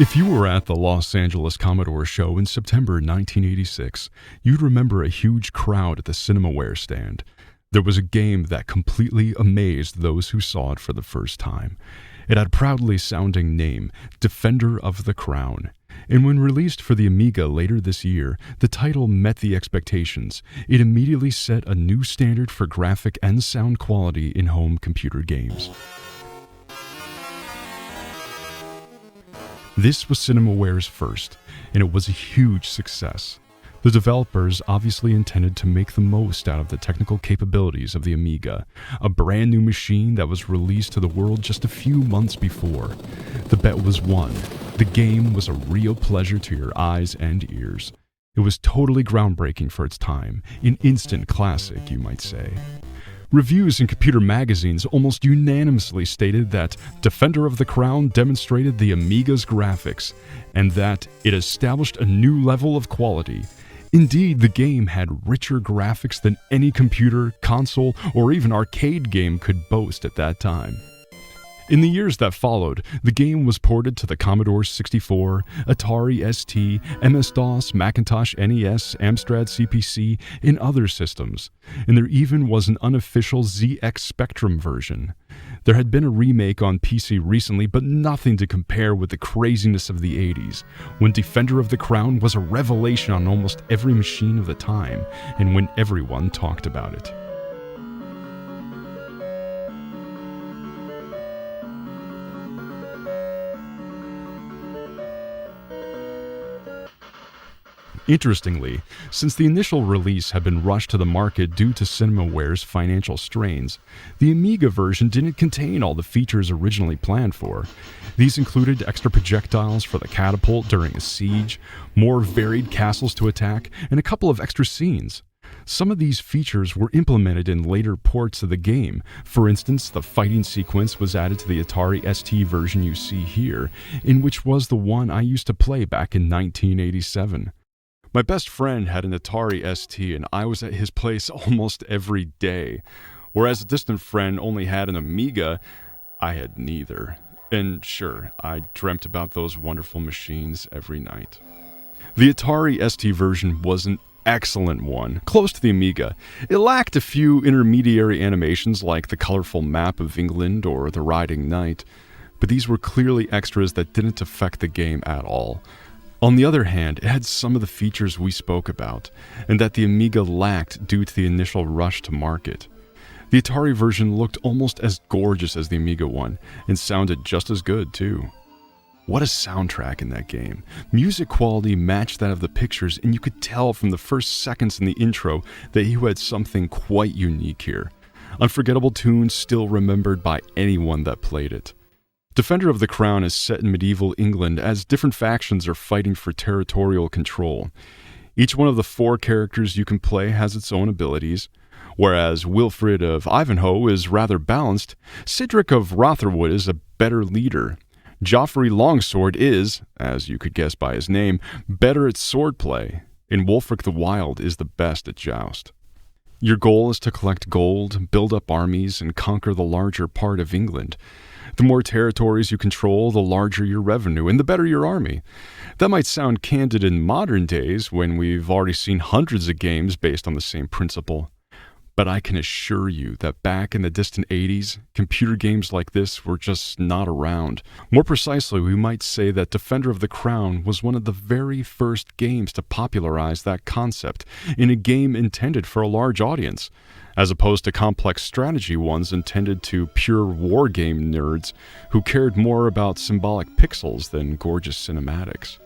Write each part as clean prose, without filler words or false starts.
If you were at the Los Angeles Commodore show in September 1986, you'd remember a huge crowd at the Cinemaware stand. There was a game that completely amazed those who saw it for the first time. It had a proudly sounding name, Defender of the Crown. And when released for the Amiga later this year, the title met the expectations. It immediately set a new standard for graphic and sound quality in home computer games. This was Cinemaware's first, and it was a huge success. The developers obviously intended to make the most out of the technical capabilities of the Amiga, a brand new machine that was released to the world just a few months before. The bet was won. The game was a real pleasure to your eyes and ears. It was totally groundbreaking for its time, an instant classic, you might say. Reviews in computer magazines almost unanimously stated that Defender of the Crown demonstrated the Amiga's graphics, and that it established a new level of quality. Indeed, the game had richer graphics than any computer, console, or even arcade game could boast at that time. In the years that followed, the game was ported to the Commodore 64, Atari ST, MS-DOS, Macintosh NES, Amstrad CPC, and other systems, and there even was an unofficial ZX Spectrum version. There had been a remake on PC recently, but nothing to compare with the craziness of the 80s, when Defender of the Crown was a revelation on almost every machine of the time, and when everyone talked about it. Interestingly, since the initial release had been rushed to the market due to Cinemaware's financial strains, the Amiga version didn't contain all the features originally planned for. These included extra projectiles for the catapult during a siege, more varied castles to attack, and a couple of extra scenes. Some of these features were implemented in later ports of the game. For instance, the fighting sequence was added to the Atari ST version you see here, in which was the one I used to play back in 1987. My best friend had an Atari ST, and I was at his place almost every day. Whereas a distant friend only had an Amiga, I had neither. And sure, I dreamt about those wonderful machines every night. The Atari ST version was an excellent one, close to the Amiga. It lacked a few intermediary animations like the colorful map of England or the riding knight, but these were clearly extras that didn't affect the game at all. On the other hand, it had some of the features we spoke about, and that the Amiga lacked due to the initial rush to market. The Atari version looked almost as gorgeous as the Amiga one, and sounded just as good too. What a soundtrack in that game. Music quality matched that of the pictures, and you could tell from the first seconds in the intro that you had something quite unique here. Unforgettable tunes still remembered by anyone that played it. Defender of the Crown is set in medieval England as different factions are fighting for territorial control. Each one of the 4 characters you can play has its own abilities. Whereas Wilfrid of Ivanhoe is rather balanced, Cedric of Rotherwood is a better leader. Joffrey Longsword is, as you could guess by his name, better at swordplay, and Wulfric the Wild is the best at joust. Your goal is to collect gold, build up armies, and conquer the larger part of England. The more territories you control, the larger your revenue, and the better your army. That might sound candid in modern days when we've already seen hundreds of games based on the same principle. But I can assure you that back in the distant 80s, computer games like this were just not around. More precisely, we might say that Defender of the Crown was one of the very first games to popularize that concept in a game intended for a large audience, as opposed to complex strategy ones intended to pure war game nerds who cared more about symbolic pixels than gorgeous cinematics.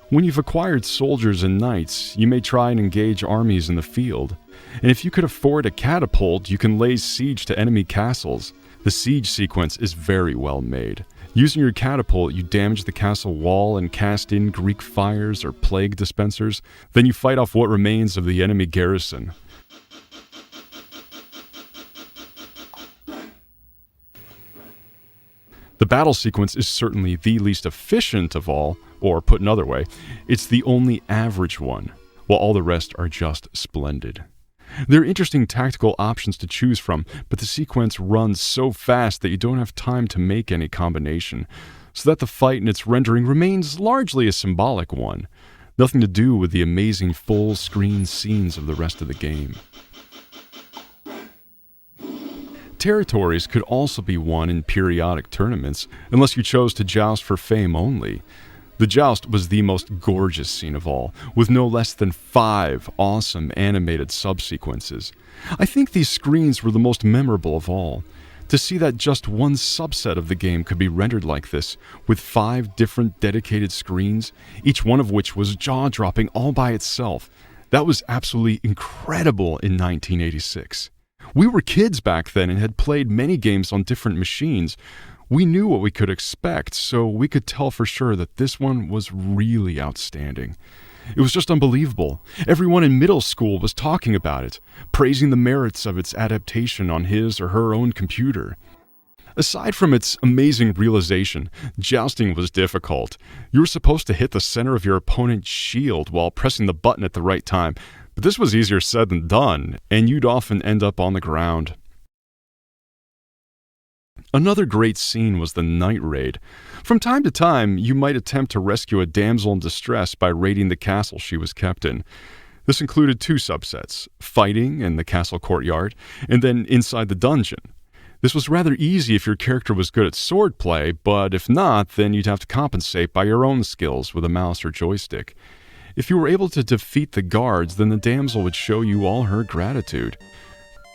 When you've acquired soldiers and knights, you may try and engage armies in the field. And if you could afford a catapult, you can lay siege to enemy castles. The siege sequence is very well made. Using your catapult, you damage the castle wall and cast in Greek fires or plague dispensers. Then you fight off what remains of the enemy garrison. The battle sequence is certainly the least efficient of all, or put another way, it's the only average one, while all the rest are just splendid. There are interesting tactical options to choose from, but the sequence runs so fast that you don't have time to make any combination. so that the fight in its rendering remains largely a symbolic one, nothing to do with the amazing full-screen scenes of the rest of the game. Territories could also be won in periodic tournaments, unless you chose to joust for fame only. The joust was the most gorgeous scene of all, with no less than 5 awesome animated subsequences. I think these screens were the most memorable of all. To see that just one subset of the game could be rendered like this, with 5 different dedicated screens, each one of which was jaw-dropping all by itself, that was absolutely incredible in 1986. We were kids back then and had played many games on different machines. We knew what we could expect, so we could tell for sure that this one was really outstanding. It was just unbelievable. Everyone in middle school was talking about it, praising the merits of its adaptation on his or her own computer. Aside from its amazing realization, jousting was difficult. You were supposed to hit the center of your opponent's shield while pressing the button at the right time, but this was easier said than done, and you'd often end up on the ground. Another great scene was the night raid. From time to time, you might attempt to rescue a damsel in distress by raiding the castle she was kept in. This included 2 subsets, fighting in the castle courtyard, and then inside the dungeon. This was rather easy if your character was good at swordplay, but if not, then you'd have to compensate by your own skills with a mouse or joystick. If you were able to defeat the guards, then the damsel would show you all her gratitude.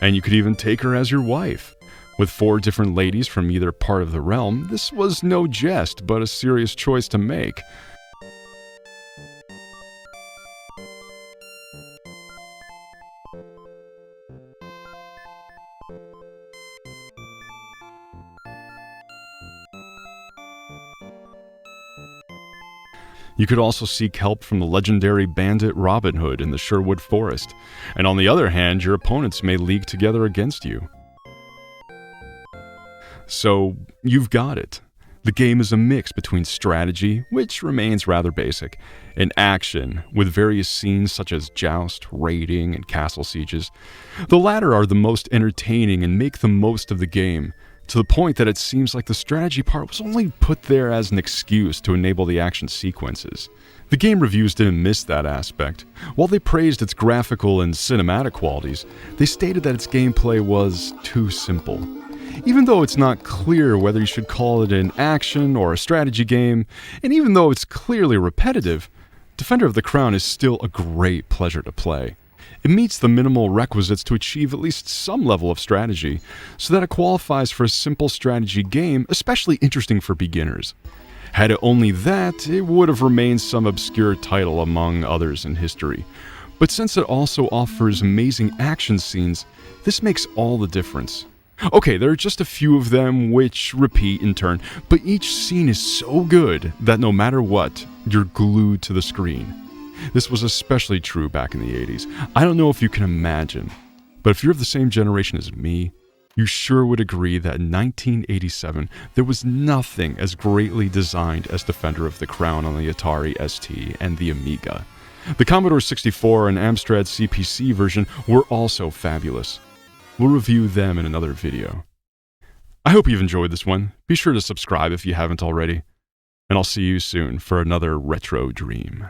And you could even take her as your wife. With 4 different ladies from either part of the realm, this was no jest, but a serious choice to make. You could also seek help from the legendary bandit Robin Hood in the Sherwood Forest, and on the other hand, your opponents may league together against you. So, you've got it. The game is a mix between strategy, which remains rather basic, and action, with various scenes such as joust, raiding, and castle sieges. The latter are the most entertaining and make the most of the game, to the point that it seems like the strategy part was only put there as an excuse to enable the action sequences. The game reviews didn't miss that aspect. While they praised its graphical and cinematic qualities, they stated that its gameplay was too simple. Even though it's not clear whether you should call it an action or a strategy game, and even though it's clearly repetitive, Defender of the Crown is still a great pleasure to play. It meets the minimal requisites to achieve at least some level of strategy, so that it qualifies for a simple strategy game, especially interesting for beginners. Had it only that, it would have remained some obscure title among others in history. But since it also offers amazing action scenes, this makes all the difference. Okay, there are just a few of them which repeat in turn, but each scene is so good that no matter what, you're glued to the screen. This was especially true back in the 80s. I don't know if you can imagine, but if you're of the same generation as me, you sure would agree that in 1987, there was nothing as greatly designed as Defender of the Crown on the Atari ST and the Amiga. The Commodore 64 and Amstrad CPC version were also fabulous. We'll review them in another video. I hope you've enjoyed this one. Be sure to subscribe if you haven't already. And I'll see you soon for another retro dream.